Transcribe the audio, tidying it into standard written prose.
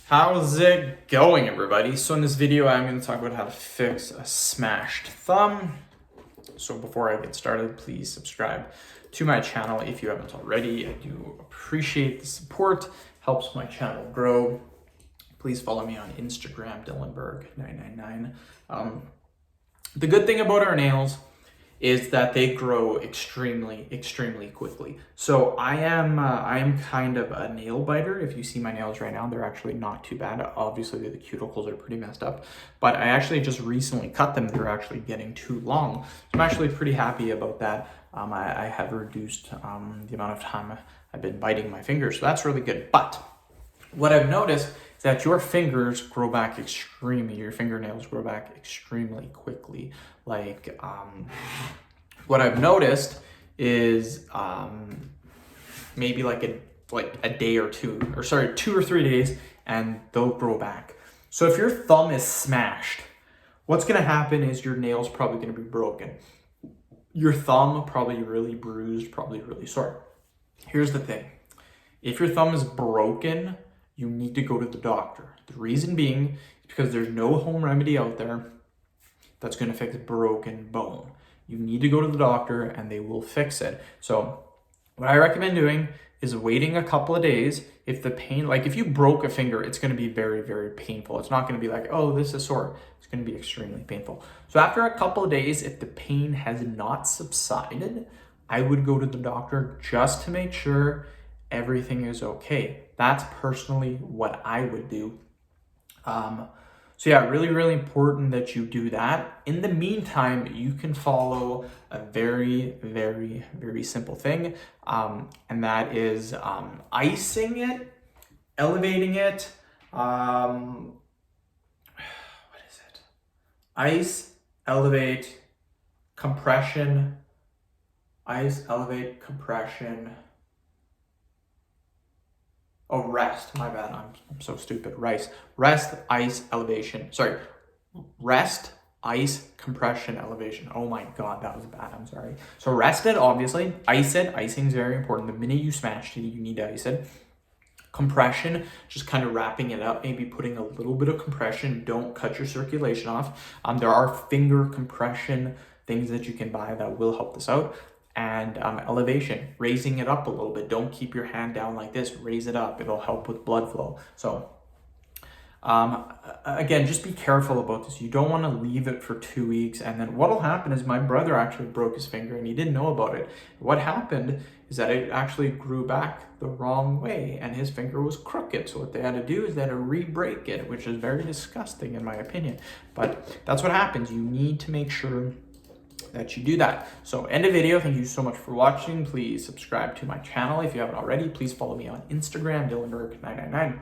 How's it going, everybody? So in this video, I'm going to talk about how to fix a smashed thumb. So before I get started, please subscribe to my channel if you haven't already. I do appreciate the support, helps my channel grow. Please follow me on Instagram, Dillenberg999. The good thing about our nails is that they grow extremely quickly. So I am kind of a nail biter. If you see my nails right now, they're actually not too bad. Obviously the cuticles are pretty messed up, but I actually just recently cut them. They're actually getting too long. So I'm actually pretty happy about that. I have reduced the amount of time I've been biting my fingers, so that's really good. But what I've noticed is that your fingernails grow back extremely quickly. Like, what I've noticed is maybe like a day or two, or sorry, 2 or 3 days, and they'll grow back. So if your thumb is smashed, what's gonna happen is your nail's probably gonna be broken. Your thumb probably really bruised, probably really sore. Here's the thing. If your thumb is broken, you need to go to the doctor. The reason being is because there's no home remedy out there that's going to fix broken bone. You need to go to the doctor and they will fix it. So what I recommend doing is waiting a couple of days. If the pain, like if you broke a finger, it's going to be very painful. It's not going to be like, oh, this is sore. It's going to be extremely painful. So after a couple of days, if the pain has not subsided, I would go to the doctor just to make sure everything is okay. That's personally what I would do. So yeah, really important that you do that. In the meantime, you can follow a very simple thing, and that is icing it, elevating it. What is it? Ice, elevate, compression. Ice, elevate, compression. Oh, rest, my bad, I'm so stupid. Rest, ice, elevation. Sorry, rest, ice, compression, elevation. Oh my God, that was bad, I'm sorry. So rest it, obviously. Ice it, icing is very important. The minute you smashed it, you need to ice it. Compression, just kind of wrapping it up, maybe putting a little bit of compression. Don't cut your circulation off. There are finger compression things that you can buy that will help this out. And elevation, raising it up a little bit. Don't keep your hand down like this. Raise it up. It'll help with blood flow. So again, just be careful about this. You don't want to leave it for 2 weeks. And then what'll happen is my brother actually broke his finger and he didn't know about it. What happened is that it actually grew back the wrong way and his finger was crooked. So what they had to do is they had to re-break it, which is very disgusting in my opinion. But that's what happens. You need to make sure that you do that. So end of video. Thank you so much for watching. Please subscribe to my channel if you haven't already. Please follow me on Instagram, Dillenberg999.